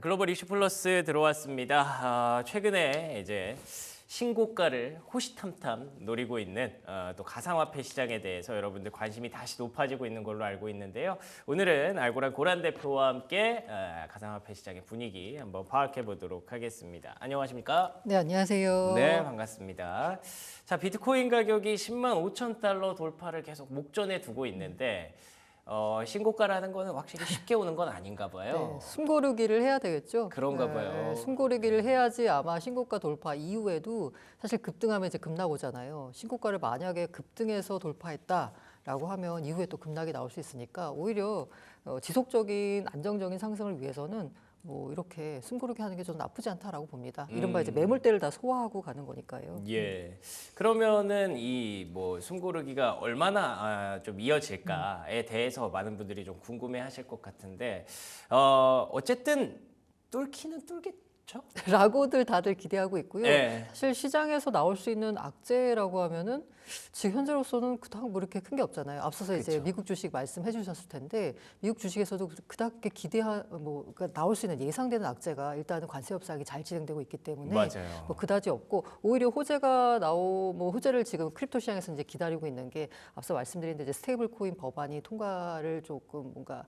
글로벌 이슈 플러스 들어왔습니다. 최근에 이제 신고가를 호시탐탐 노리고 있는 또 가상화폐 시장에 대해서 여러분들 관심이 다시 높아지고 있는 걸로 알고 있는데요. 오늘은 알고란 고란 대표와 함께 가상화폐 시장의 분위기 한번 파악해 보도록 하겠습니다. 안녕하십니까? 네, 안녕하세요. 네, 반갑습니다. 자, 비트코인 가격이 10만 5천 달러 돌파를 계속 목전에 두고 있는데 신고가라는 거는 확실히 쉽게 오는 건 아닌가 봐요. 네, 숨고르기를 해야 되겠죠. 그런가 봐요. 숨고르기를 해야지 아마 신고가 돌파 이후에도 사실 급등하면 이제 급락오잖아요. 신고가를 만약에 급등해서 돌파했다라고 하면 이후에 또 급락이 나올 수 있으니까 오히려 지속적인 안정적인 상승을 위해서는 뭐 이렇게 숨고르기 하는 게 저는 나쁘지 않다라고 봅니다. 이른바 이제 매물대를 다 소화하고 가는 거니까요. 예. 그러면은 이 뭐 숨고르기가 얼마나 좀 이어질까에 대해서 많은 분들이 좀 궁금해하실 것 같은데 어쨌든 뚫기는 뚫겠죠? 라고들 다들 기대하고 있고요. 네. 사실 시장에서 나올 수 있는 악재라고 하면은 지금 현재로서는 그닥 뭐 이렇게 큰 게 없잖아요. 앞서서 이제 그쵸. 미국 주식 말씀해 주셨을 텐데 미국 주식에서도 그닥 그러니까 나올 수 있는 예상되는 악재가 일단은 관세 협상이 잘 진행되고 있기 때문에 맞아요. 뭐 그다지 없고 오히려 호재를 지금 크립토 시장에서 이제 기다리고 있는 게 앞서 말씀드린 이제 스테이블 코인 법안이 통과를 조금 뭔가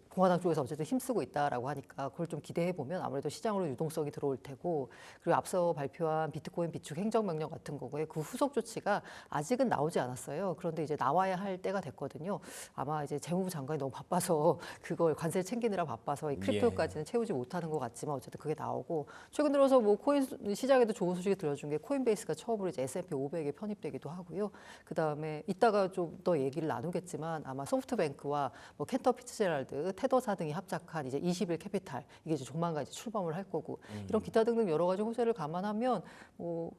공화당 쪽에서 어쨌든 힘쓰고 있다라고 하니까 그걸 좀 기대해 보면 아무래도 시장으로 유동성이 들어올 테고 그리고 앞서 발표한 비트코인 비축 행정명령 같은 거에 그 후속 조치가 아직은 나오지 않았어요. 그런데 이제 나와야 할 때가 됐거든요. 아마 이제 재무부 장관이 너무 바빠서 그걸 관세를 챙기느라 바빠서 이 크립토까지는 채우지 못하는 것 같지만 어쨌든 그게 나오고 최근 들어서 뭐 코인 시장에도 좋은 소식이 들려준 게 코인베이스가 처음으로 이제 S&P 500에 편입되기도 하고요. 그 다음에 이따가 좀 더 얘기를 나누겠지만 아마 소프트뱅크와 뭐 캔터 피츠제랄드 테더사 등이 합작한 이제 21 캐피탈 이게 이제 조만간 이제 출범을 할 거고 이런 기타 등등 여러 가지 호재를 감안하면 뭐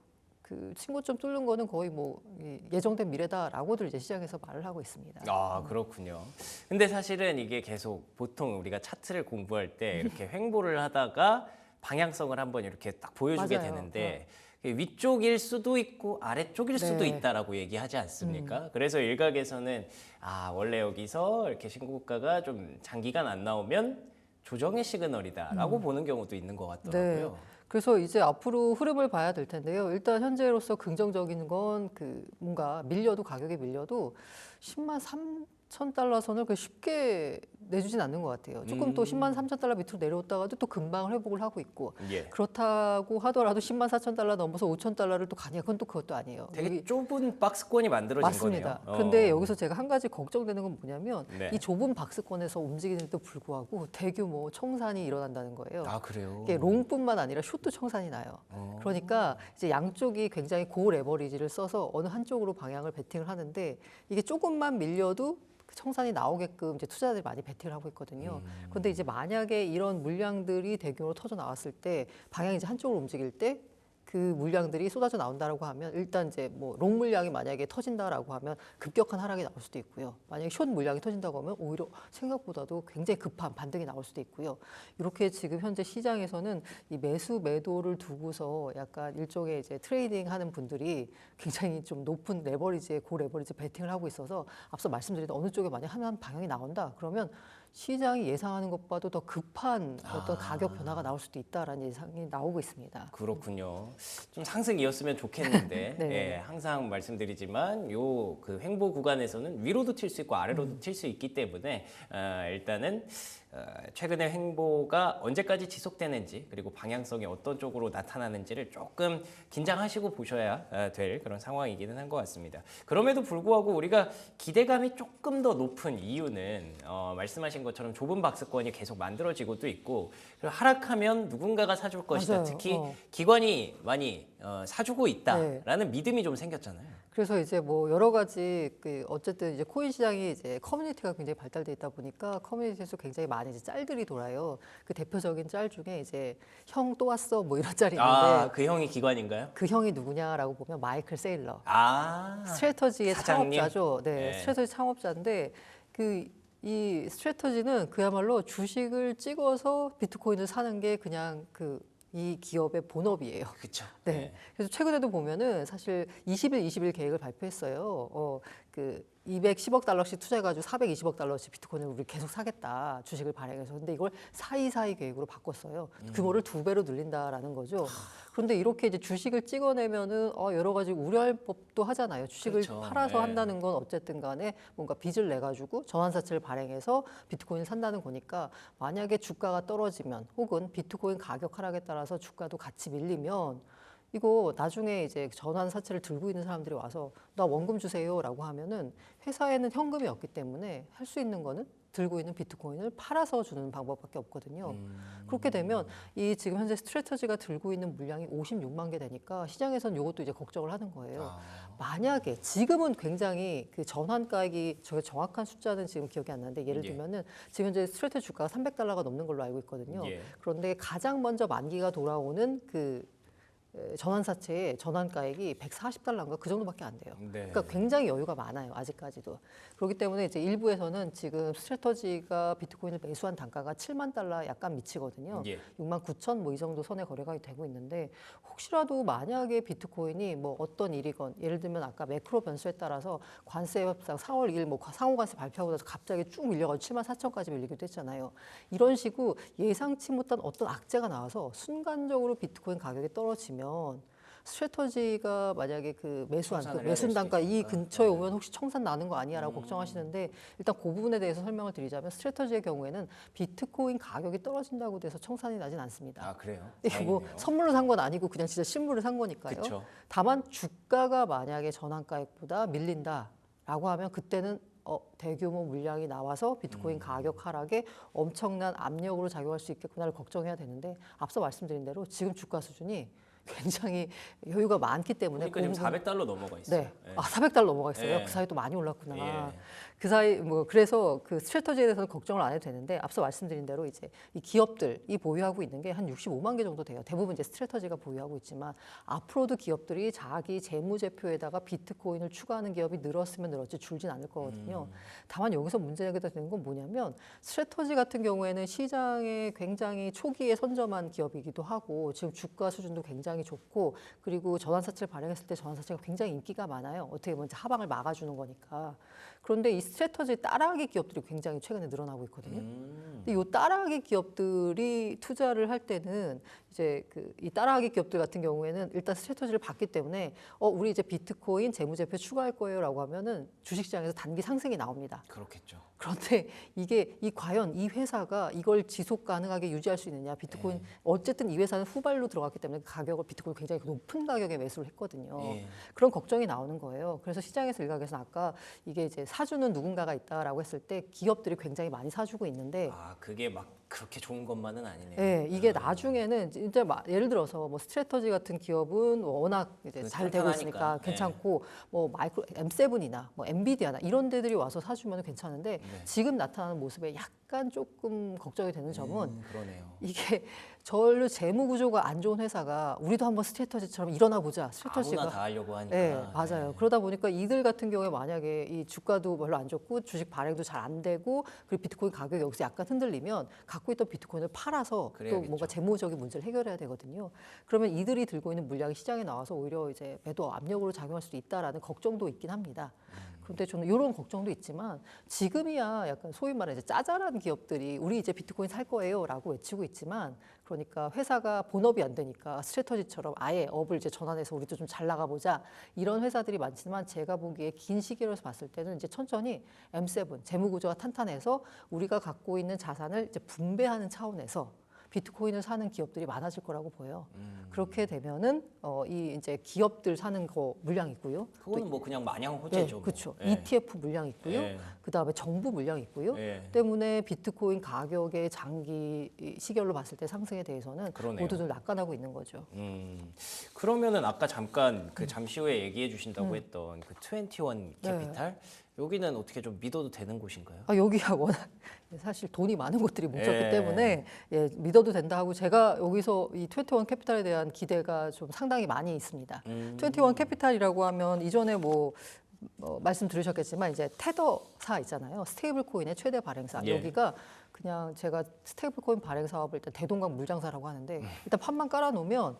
그 친고점 뚫는 거는 거의 뭐 예정된 미래다라고들 이제 시장에서 말을 하고 있습니다. 아, 그렇군요. 근데 사실은 이게 계속 보통 우리가 차트를 공부할 때 이렇게 횡보를 하다가 방향성을 한번 이렇게 딱 보여주게 맞아요. 되는데 위쪽일 수도 있고 아래쪽일 수도 네. 있다라고 얘기하지 않습니까? 그래서 일각에서는 원래 여기서 이렇게 신고가가 좀 장기간 안 나오면 조정의 시그널이다라고 보는 경우도 있는 것 같더라고요. 그래서 이제 앞으로 흐름을 봐야 될 텐데요. 일단 현재로서 긍정적인 건 그 뭔가 가격이 밀려도 10만 3천 달러 선을 그 쉽게 내주진 않는 것 같아요. 조금 또 10만 3천 달러 밑으로 내려왔다가도 또 금방 회복을 하고 있고 예. 그렇다고 하더라도 10만 4천 달러 넘어서 5천 달러를 또 가냐 그건 또 그것도 아니에요. 되게 좁은 박스권이 만들어진 맞습니다. 거네요. 근데 여기서 제가 한 가지 걱정되는 건 뭐냐면 네. 이 좁은 박스권에서 움직이는데도 불구하고 대규모 청산이 일어난다는 거예요. 아, 그래요? 이게 롱뿐만 아니라 숏도 청산이 나요. 그러니까 이제 양쪽이 굉장히 고 레버리지를 써서 어느 한쪽으로 방향을 베팅을 하는데 이게 조금만 밀려도 그 청산이 나오게끔 이제 투자자들이 많이 베팅을 하고 있거든요. 그런데 이제 만약에 이런 물량들이 대규모로 터져 나왔을 때 방향이 이제 한쪽으로 움직일 때 그 물량들이 쏟아져 나온다라고 하면 일단 이제 뭐 롱 물량이 만약에 터진다라고 하면 급격한 하락이 나올 수도 있고요. 만약에 숏 물량이 터진다고 하면 오히려 생각보다도 굉장히 급한 반등이 나올 수도 있고요. 이렇게 지금 현재 시장에서는 이 매수 매도를 두고서 약간 일종의 이제 트레이딩하는 분들이 굉장히 좀 높은 고 레버리지 베팅을 하고 있어서 앞서 말씀드린 어느 쪽에 만약 한 방향이 나온다 그러면 시장이 예상하는 것보다도 더 급한 어떤 가격 변화가 나올 수도 있다라는 예상이 나오고 있습니다. 그렇군요. 좀 상승이었으면 좋겠는데 네. 예, 항상 말씀드리지만 요 그 횡보 구간에서는 위로도 튈 수 있고 아래로도 튈 수 있기 때문에 일단은 최근의 횡보가 언제까지 지속되는지 그리고 방향성이 어떤 쪽으로 나타나는지를 조금 긴장하시고 보셔야 될 그런 상황이기는 한 것 같습니다. 그럼에도 불구하고 우리가 기대감이 조금 더 높은 이유는 말씀하신 것처럼 좁은 박스권이 계속 만들어지고도 있고 그리고 하락하면 누군가가 사줄 것이다. 맞아요. 특히 기관이 많이 사주고 있다라는 네. 믿음이 좀 생겼잖아요. 그래서 이제 뭐 여러 가지 어쨌든 이제 코인 시장이 이제 커뮤니티가 굉장히 발달돼 있다 보니까 커뮤니티에서 굉장히 많은 이제 짤들이 돌아요. 그 대표적인 짤 중에 이제 형 또 왔어 뭐 이런 짤이 있는데 그 형이 기관인가요? 그 형이 누구냐라고 보면 마이클 세일러. 스트래터지의 사장님? 창업자죠. 네, 네. 스트래터지 창업자인데 이 스트래터지는 그야말로 주식을 찍어서 비트코인을 사는 게 그냥 이 기업의 본업이에요. 그렇죠. 네. 그래서 최근에도 보면은 사실 20일 계획을 발표했어요. 210억 달러씩 투자해가지고 420억 달러씩 비트코인을 우리 계속 사겠다 주식을 발행해서. 근데 이걸 사이사이 계획으로 바꿨어요. 규모를 2배로 늘린다라는 거죠. 그런데 이렇게 이제 주식을 찍어내면은 여러 가지 우려할 법도 하잖아요. 주식을 그렇죠. 팔아서 네. 한다는 건 어쨌든 간에 뭔가 빚을 내 가지고 전환사채를 발행해서 비트코인을 산다는 거니까 만약에 주가가 떨어지면 혹은 비트코인 가격 하락에 따라서 주가도 같이 밀리면 이거 나중에 이제 전환사채를 들고 있는 사람들이 와서 나 원금 주세요라고 하면은 회사에는 현금이 없기 때문에 할 수 있는 거는 들고 있는 비트코인을 팔아서 주는 방법밖에 없거든요. 그렇게 되면 이 지금 현재 스트래터지가 들고 있는 물량이 56만 개 되니까 시장에서는 이것도 이제 걱정을 하는 거예요. 만약에 지금은 굉장히 그 전환가액이 제가 정확한 숫자는 지금 기억이 안 나는데 예를 예. 들면은 지금 현재 스트래터지 주가가 300달러가 넘는 걸로 알고 있거든요. 예. 그런데 가장 먼저 만기가 돌아오는 그 전환사채의 전환가액이 140달러인가 그 정도밖에 안 돼요. 네. 그러니까 굉장히 여유가 많아요. 아직까지도. 그렇기 때문에 이제 일부에서는 지금 스트래터지가 비트코인을 매수한 단가가 7만 달러 약간 미치거든요. 예. 6만 9천 뭐 이 정도 선에 거래가 되고 있는데 혹시라도 만약에 비트코인이 뭐 어떤 일이건 예를 들면 아까 매크로 변수에 따라서 관세 협상 4월 2일 뭐 상호관세 발표하고 나서 갑자기 쭉 밀려가지고 7만 4천까지 밀리기도 했잖아요. 이런 식으로 예상치 못한 어떤 악재가 나와서 순간적으로 비트코인 가격이 떨어지면 스트래터지가 만약에 그 매수한 그 청산을 해야 매수 될 단가 수도 이 있으니까. 근처에 오면 혹시 청산 나는 거 아니야라고 걱정하시는데 일단 그 부분에 대해서 설명을 드리자면 스트래터지의 경우에는 비트코인 가격이 떨어진다고 돼서 청산이 나진 않습니다. 아 그래요? 이게 뭐 다행이네요. 선물로 산 건 아니고 그냥 진짜 실물을 산 거니까요. 그쵸. 다만 주가가 만약에 전환가액보다 밀린다라고 하면 그때는 대규모 물량이 나와서 비트코인 가격 하락에 엄청난 압력으로 작용할 수 있겠구나를 걱정해야 되는데 앞서 말씀드린 대로 지금 주가 수준이 굉장히 여유가 많기 때문에 그러니까 지금 그 부분- 400달러 넘어가 있어요. 네. 아, 400달러 넘어가 있어요. 예. 그 사이 또 많이 올랐구나. 예. 그 사이 뭐 그래서 그 스트래터지에 대해서는 걱정을 안 해도 되는데 앞서 말씀드린 대로 이제 이 기업들이 보유하고 있는 게 한 65만 개 정도 돼요. 대부분 이제 스트래터지가 보유하고 있지만 앞으로도 기업들이 자기 재무제표에다가 비트코인을 추가하는 기업이 늘었으면 늘었지 줄진 않을 거거든요. 다만 여기서 문제가 되는 건 뭐냐면 스트래터지 같은 경우에는 시장에 굉장히 초기에 선점한 기업이기도 하고 지금 주가 수준도 굉장히 좋고 그리고 전환사채를 발행했을 때 전환사채가 굉장히 인기가 많아요. 어떻게 보면 이제 하방을 막아주는 거니까. 그런데 이 스트래터지 따라하기 기업들이 굉장히 최근에 늘어나고 있거든요. 근데 이 따라하기 기업들이 투자를 할 때는 이제 그 이 따라하기 기업들 같은 경우에는 일단 스트래터지를 봤기 때문에 우리 이제 비트코인 재무제표 추가할 거예요라고 하면은 주식시장에서 단기 상승이 나옵니다. 그렇겠죠. 그런데 이게 과연 이 회사가 이걸 지속 가능하게 유지할 수 있느냐? 비트코인 어쨌든 이 회사는 후발로 들어갔기 때문에 가격을 비트코인 굉장히 높은 가격에 매수를 했거든요. 예. 그런 걱정이 나오는 거예요. 그래서 시장에서 일각에서는 아까 이게 이제 사주는 누군가가 있다라고 했을 때 기업들이 굉장히 많이 사주고 있는데 아 그게 막 그렇게 좋은 것만은 아니네요. 네, 이게 나중에는 이제 예를 들어서 뭐 스트래터지 같은 기업은 워낙 이제 잘 되고 있으니까 탄탄하니까. 괜찮고 뭐 마이크로 M7이나 뭐 엔비디아나 이런 데들이 와서 사주면 괜찮은데 지금 나타나는 모습에 약간 조금 걱정이 되는 점은 그러네요. 이게 전류 재무 구조가 안 좋은 회사가 우리도 한번 스트래터지처럼 일어나 보자. 아무나 스트래터지가 다 하려고 하니까. 네, 맞아요. 그러다 보니까 이들 같은 경우에 만약에 이 주가도 별로 안 좋고 주식 발행도 잘 안 되고 그리고 비트코인 가격이 여기서 약간 흔들리면 갖고 있던 비트코인을 팔아서 또 그래야겠죠. 뭔가 재무적인 문제를 해결해야 되거든요. 그러면 이들이 들고 있는 물량이 시장에 나와서 오히려 이제 매도 압력으로 작용할 수도 있다라는 걱정도 있긴 합니다. 그런데 저는 이런 걱정도 있지만 지금이야 약간 소위 말해 이제 짜잘한 기업들이 우리 이제 비트코인 살 거예요라고 외치고 있지만 그러니까 회사가 본업이 안 되니까 스트래터지처럼 아예 업을 이제 전환해서 우리도 좀 잘 나가보자 이런 회사들이 많지만 제가 보기에 긴 시기로서 봤을 때는 이제 천천히 M7 재무 구조가 탄탄해서 우리가 갖고 있는 자산을 이제 분배하는 차원에서 비트코인을 사는 기업들이 많아질 거라고 보여요. 그렇게 되면은 이 이제 기업들 사는 거 물량 있고요. 그거는 뭐 그냥 마냥 네, 호재죠. 뭐. 그렇죠. 예. ETF 물량 있고요. 예. 그다음에 정부 물량 있고요. 예. 때문에 비트코인 가격의 장기 시결로 봤을 때 상승에 대해서는 그러네요. 모두들 낙관하고 있는 거죠. 그러면은 아까 잠깐 그 잠시 후에 얘기해 주신다고 했던 그 21 네. 캐피탈 여기는 어떻게 좀 믿어도 되는 곳인가요? 여기가 워낙 사실 돈이 많은 곳들이 뭉쳤기 예. 때문에 믿어도 된다 하고 제가 여기서 이 21 캐피탈에 대한 기대가 좀 상당히 많이 있습니다. 21 캐피탈이라고 하면 이전에 뭐 말씀 들으셨겠지만 이제 테더사 있잖아요. 스테이블 코인의 최대 발행사. 예. 여기가 그냥 제가 스테이블 코인 발행 사업을 일단 대동강 물장사라고 하는데 일단 판만 깔아놓으면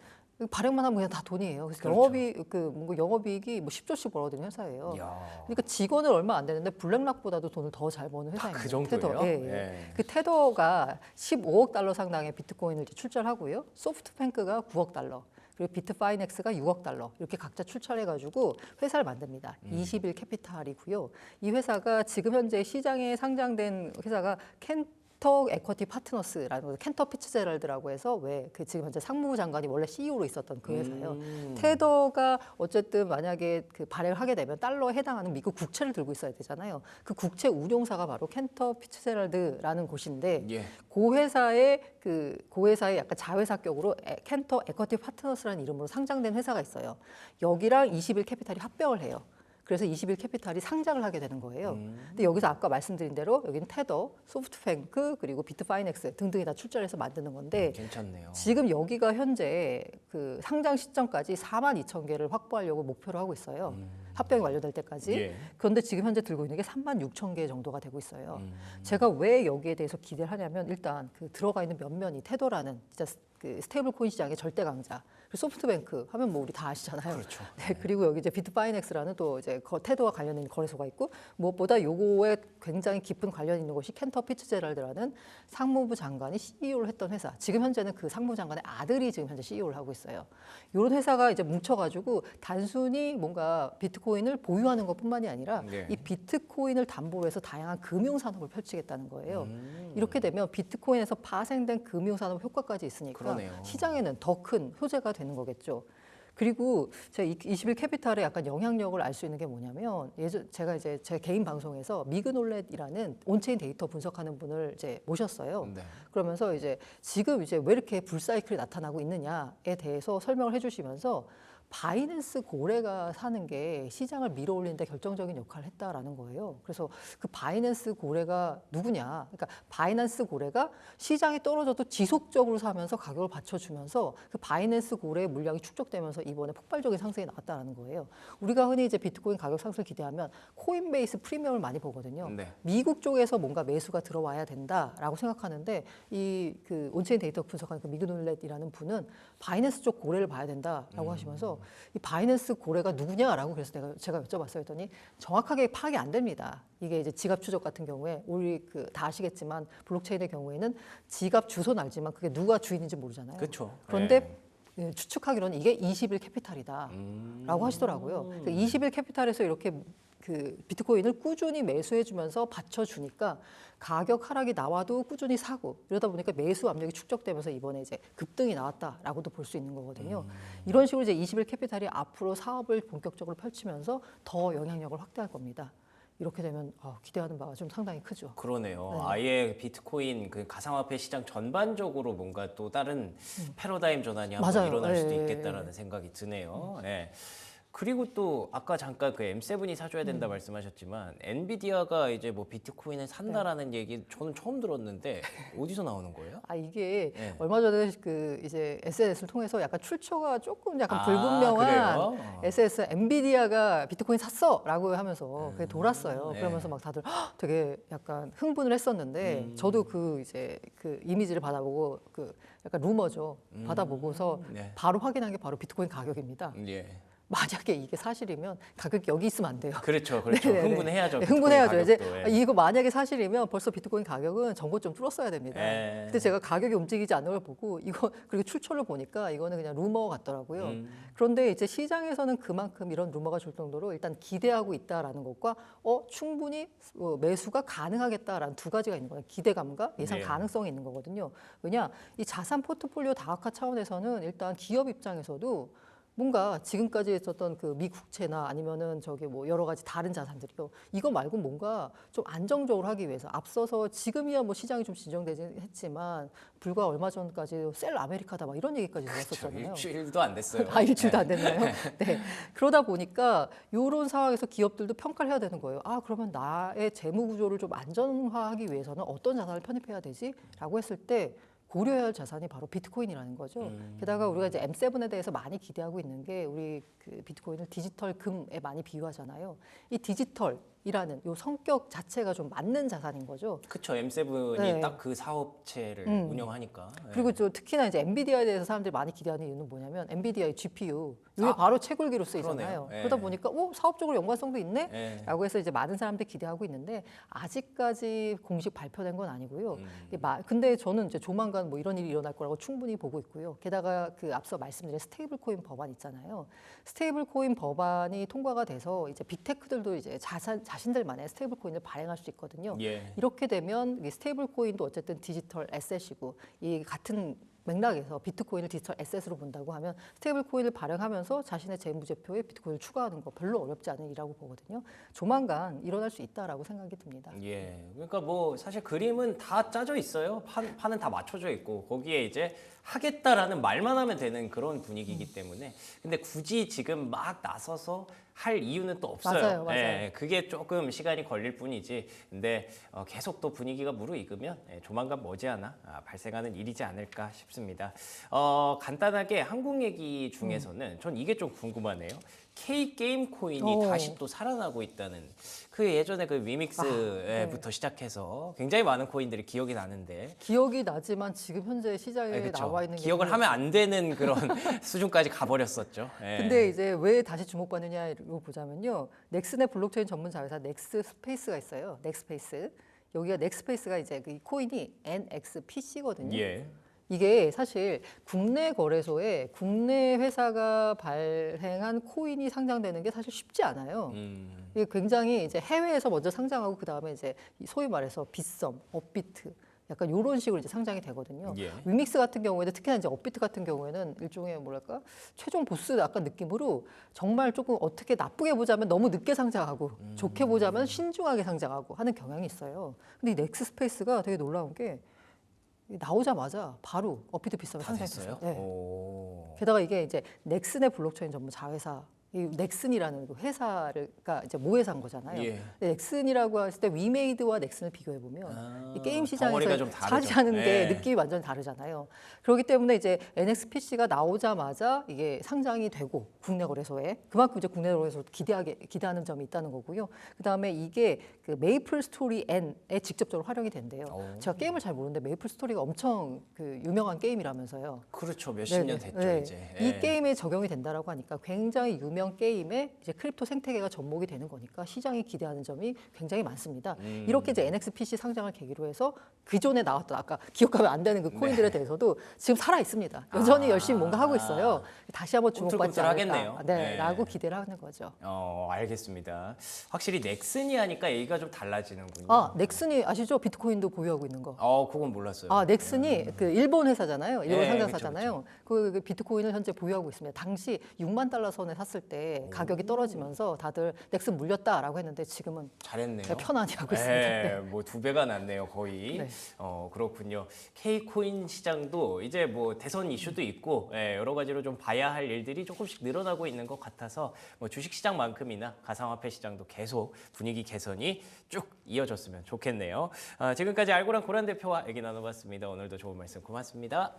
발행만 하면 그냥 다 돈이에요. 그래서 그렇죠. 뭔가 영업이익이 뭐 10조씩 벌어들이는 회사예요. 이야. 그러니까 직원은 얼마 안 되는데 블랙락보다도 돈을 더 잘 버는 회사입니다. 그 정도예요? 테더. 예, 예. 예. 그 테더가 15억 달러 상당의 비트코인을 이제 출자하고요. 소프트뱅크가 9억 달러. 그리고 비트파이넥스가 6억 달러 이렇게 각자 출처해가지고 회사를 만듭니다. 21 캐피탈이고요. 이 회사가 지금 현재 시장에 상장된 회사가 켄터 에쿼티 파트너스라는 거, 켄터 피츠제럴드라고 해서 왜 그 지금 현재 상무부 장관이 원래 CEO로 있었던 그 회사예요. 테더가 어쨌든 만약에 그 발행을 하게 되면 달러에 해당하는 미국 국채를 들고 있어야 되잖아요. 그 국채 운용사가 바로 켄터 피츠제럴드라는 곳인데 예. 그 회사의 약간 자회사격으로 켄터 에쿼티 파트너스라는 이름으로 상장된 회사가 있어요. 여기랑 21 캐피탈이 합병을 해요. 그래서 21 캐피탈이 상장을 하게 되는 거예요. 근데 여기서 아까 말씀드린 대로 여기는 테더, 소프트뱅크 그리고 비트파이넥스 등등이 다 출자를 해서 만드는 건데 괜찮네요. 지금 여기가 현재 그 상장 시점까지 42,000개를 확보하려고 목표로 하고 있어요. 합병이 완료될 때까지. 예. 그런데 지금 현재 들고 있는 게 36,000개 정도가 되고 있어요. 제가 왜 여기에 대해서 기대를 하냐면 일단 그 들어가 있는 면면이 테더라는 진짜 그 스테이블 코인 시장의 절대 강자. 그리고 소프트뱅크 하면 뭐 우리 다 아시잖아요. 그렇죠. 네, 그리고 여기 이제 비트파이넥스라는 또 이제 테더와 관련 있는 거래소가 있고 무엇보다 요거에 굉장히 깊은 관련 있는 곳이 켄터 피츠제럴드라는 상무부 장관이 CEO를 했던 회사. 지금 현재는 그 상무부 장관의 아들이 지금 현재 CEO를 하고 있어요. 이런 회사가 이제 뭉쳐가지고 단순히 뭔가 비트코인을 보유하는 것뿐만이 아니라 네. 이 비트코인을 담보로 해서 다양한 금융 산업을 펼치겠다는 거예요. 이렇게 되면 비트코인에서 파생된 금융 산업 효과까지 있으니까 그러네요. 시장에는 더 큰 효재가 되는 거겠죠. 그리고 제가 21 캐피탈의 약간 영향력을 알 수 있는 게 뭐냐면 제가 이제 제 개인 방송에서 미그놀렛이라는 온체인 데이터 분석하는 분을 이제 모셨어요. 네. 그러면서 이제 지금 이제 왜 이렇게 불사이클이 나타나고 있느냐에 대해서 설명을 해주시면서 바이낸스 고래가 사는 게 시장을 밀어올리는데 결정적인 역할을 했다라는 거예요. 그래서 그 바이낸스 고래가 누구냐? 그러니까 바이낸스 고래가 시장이 떨어져도 지속적으로 사면서 가격을 받쳐주면서 그 바이낸스 고래의 물량이 축적되면서 이번에 폭발적인 상승이 나왔다라는 거예요. 우리가 흔히 이제 비트코인 가격 상승을 기대하면 코인베이스 프리미엄을 많이 보거든요. 네. 미국 쪽에서 뭔가 매수가 들어와야 된다라고 생각하는데 이 그 온체인 데이터 분석하는 그 미그놀렛이라는 분은 바이낸스 쪽 고래를 봐야 된다라고 하시면서 이 바이낸스 고래가 누구냐라고 그래서 제가 여쭤봤어요. 했더니 정확하게 파악이 안 됩니다. 이게 이제 지갑 추적 같은 경우에 우리 그 다 아시겠지만 블록체인의 경우에는 지갑 주소는 알지만 그게 누가 주인인지 모르잖아요. 그렇죠. 그런데 예, 추측하기로는 이게 21 캐피탈이다라고 하시더라고요. 그러니까 21 캐피탈에서 이렇게 그 비트코인을 꾸준히 매수해주면서 받쳐주니까 가격 하락이 나와도 꾸준히 사고 이러다 보니까 매수 압력이 축적되면서 이번에 이제 급등이 나왔다라고도 볼 수 있는 거거든요. 이런 식으로 이제 21 캐피탈이 앞으로 사업을 본격적으로 펼치면서 더 영향력을 확대할 겁니다. 이렇게 되면 기대하는 바가 좀 상당히 크죠. 그러네요. 네. 아예 비트코인 그 가상화폐 시장 전반적으로 뭔가 또 다른 패러다임 전환이 한번 맞아요. 일어날 수도 예, 있겠다라는 생각이 드네요. 예. 그리고 또 아까 잠깐 그 M7이 사줘야 된다 말씀하셨지만 엔비디아가 이제 뭐 비트코인을 산다라는 얘기 저는 처음 들었는데 어디서 나오는 거예요? 이게 네. 얼마 전에 그 이제 SNS를 통해서 약간 출처가 조금 약간 아, 불분명한 그래요? SNS 엔비디아가 비트코인 샀어라고 하면서 그게 돌았어요. 네. 그러면서 막 다들 되게 약간 흥분을 했었는데 저도 그 이제 그 이미지를 받아보고 그 약간 루머죠. 받아보고서 네. 바로 확인한 게 바로 비트코인 가격입니다. 예. 만약에 이게 사실이면 가격이 여기 있으면 안 돼요. 그렇죠, 그렇죠. 네네네. 흥분해야죠. 네, 비트코인 흥분해야죠. 이제 가격도. 예. 이거 만약에 사실이면 벌써 비트코인 가격은 전고점 뚫었어야 됩니다. 예. 근데 제가 가격이 움직이지 않는 걸 보고 이거 그리고 출처를 보니까 이거는 그냥 루머 같더라고요. 그런데 이제 시장에서는 그만큼 이런 루머가 줄 정도로 일단 기대하고 있다라는 것과 충분히 매수가 가능하겠다라는 두 가지가 있는 거예요. 기대감과 예상 네. 가능성이 있는 거거든요. 왜냐 이 자산 포트폴리오 다각화 차원에서는 일단 기업 입장에서도 뭔가 지금까지 있었던 그 미국채나 아니면은 저기 뭐 여러 가지 다른 자산들이요. 이거 말고 뭔가 좀 안정적으로 하기 위해서 앞서서 지금이야 뭐 시장이 좀 진정되긴 했지만 불과 얼마 전까지 셀 아메리카다 막 이런 얘기까지 들었었잖아요. 일주일도 안 됐어요. 일주일도 안 됐나요? 네. 그러다 보니까 이런 상황에서 기업들도 평가를 해야 되는 거예요. 그러면 나의 재무 구조를 좀 안전화하기 위해서는 어떤 자산을 편입해야 되지? 라고 했을 때 고려해야 할 자산이 바로 비트코인이라는 거죠. 게다가 우리가 이제 M7에 대해서 많이 기대하고 있는 게 우리 그 비트코인을 디지털 금에 많이 비유하잖아요. 이 디지털 이라는 요 성격 자체가 좀 맞는 자산인 거죠. 그쵸. M7이 네. 딱 그 사업체를 음. 운영하니까. 네. 그리고 또 특히나 이제 엔비디아에 대해서 사람들이 많이 기대하는 이유는 뭐냐면 엔비디아의 GPU 이게 아, 바로 채굴기로 쓰이잖아요. 그러네요. 예. 그러다 보니까 사업적으로 연관성도 있네? 예. 라고 해서 이제 많은 사람들이 기대하고 있는데 아직까지 공식 발표된 건 아니고요. 근데 저는 이제 조만간 뭐 이런 일이 일어날 거라고 충분히 보고 있고요. 게다가 그 앞서 말씀드린 스테이블 코인 법안 있잖아요. 스테이블 코인 법안이 통과가 돼서 이제 빅테크들도 이제 자신들만의 스테이블 코인을 발행할 수 있거든요. 예. 이렇게 되면 이 스테이블 코인도 어쨌든 디지털 에셋이고 이 같은 맥락에서 비트코인을 디지털 에셋으로 본다고 하면 스테이블 코인을 발행하면서 자신의 재무제표에 비트코인을 추가하는 거 별로 어렵지 않은 일이라고 보거든요. 조만간 일어날 수 있다라고 생각이 듭니다. 예. 그러니까 뭐 사실 그림은 다 짜져 있어요. 판은 다 맞춰져 있고 거기에 이제 하겠다라는 말만 하면 되는 그런 분위기이기 때문에 근데 굳이 지금 막 나서서 할 이유는 또 없어요. 맞아요. 예, 그게 조금 시간이 걸릴 뿐이지. 근데 계속 또 분위기가 무르익으면 조만간 머지않아 발생하는 일이지 않을까 싶습니다. 간단하게 한국 얘기 중에서는 전 이게 좀 궁금하네요. K 게임 코인이 다시 또 살아나고 있다는 그 예전에 그 위믹스부터 시작해서 굉장히 많은 코인들이 기억이 나는데 기억이 나지만 지금 현재 시장에 그쵸. 나와 있는 게 기억을 별로 하면 안 되는 그런 수준까지 가버렸었죠. 예. 근데 이제 왜 다시 주목받느냐로 보자면요. 넥슨의 블록체인 전문 자회사 넥스스페이스가 있어요. 넥스페이스. 여기가 넥스페이스가 이제 그 코인이 NXPC거든요. 예. 이게 사실 국내 거래소에 국내 회사가 발행한 코인이 상장되는 게 사실 쉽지 않아요. 이게 굉장히 이제 해외에서 먼저 상장하고 그 다음에 이제 소위 말해서 빗썸, 업비트 약간 이런 식으로 이제 상장이 되거든요. 예. 위믹스 같은 경우에는 특히나 이제 업비트 같은 경우에는 일종의 뭐랄까 최종 보스 약간 느낌으로 정말 조금 어떻게 나쁘게 보자면 너무 늦게 상장하고 좋게 보자면 신중하게 상장하고 하는 경향이 있어요. 근데 이 넥스스페이스가 되게 놀라운 게 나오자마자 바로 업비트 빗썸에 다 상장했어요. 됐어요? 네. 오. 게다가 이게 이제 넥슨의 블록체인 전문 자회사, 이 넥슨이라는 그 회사가 이제 모회사인 거잖아요. 예. 넥슨이라고 했을 때 위메이드와 넥슨을 비교해 보면 이 게임 덩어리가 시장에서 좀 다르죠. 차지하는 게 예. 느낌이 완전히 다르잖아요. 그렇기 때문에 이제 NXPC가 나오자마자 이게 상장이 되고 국내 거래소에 그만큼 이제 국내 거래소 기대하는 점이 있다는 거고요. 그 다음에 이게 그 메이플 스토리 N에 직접적으로 활용이 된대요. 제가 게임을 잘 모르는데 메이플 스토리가 엄청 그 유명한 게임이라면서요. 그렇죠. 몇십 년 네네. 됐죠, 네. 이제. 이 예. 게임에 적용이 된다라고 하니까 굉장히 유명 게임에 이제 크립토 생태계가 접목이 되는 거니까 시장이 기대하는 점이 굉장히 많습니다. 이렇게 이제 NXPC 상장을 계기로 해서 기존에 나왔던 아까 기억하면 안 되는 그 코인들에 대해서도 지금 살아 있습니다. 여전히 열심히 뭔가 하고 있어요. 다시 한번 주목받지 꿈틀꿈틀하겠네요. 않을까, 네, 네. 라고 기대를 하는 거죠. 알겠습니다. 확실히 넥슨이 하니까 얘기가 좀 달라지는군요. 넥슨이 아시죠? 비트코인도 보유하고 있는 거. 그건 몰랐어요. 넥슨이 그 일본 회사잖아요. 일본 예, 상장사잖아요. 그 비트코인을 현재 보유하고 있습니다. 당시 6만 달러 선에 샀을 때 가격이 떨어지면서 다들 넥슨 물렸다라고 했는데 지금은 잘했네요. 편안히 하고 있습니다. 네, 뭐 2배가 났네요, 거의. 네. 그렇군요. K코인 시장도 이제 뭐 대선 이슈도 있고 여러 가지로 좀 봐야 할 일들이 조금씩 늘어나고 있는 것 같아서 뭐 주식 시장만큼이나 가상화폐 시장도 계속 분위기 개선이 쭉 이어졌으면 좋겠네요. 지금까지 알고란 고란 대표와 얘기 나눠봤습니다. 오늘도 좋은 말씀 고맙습니다.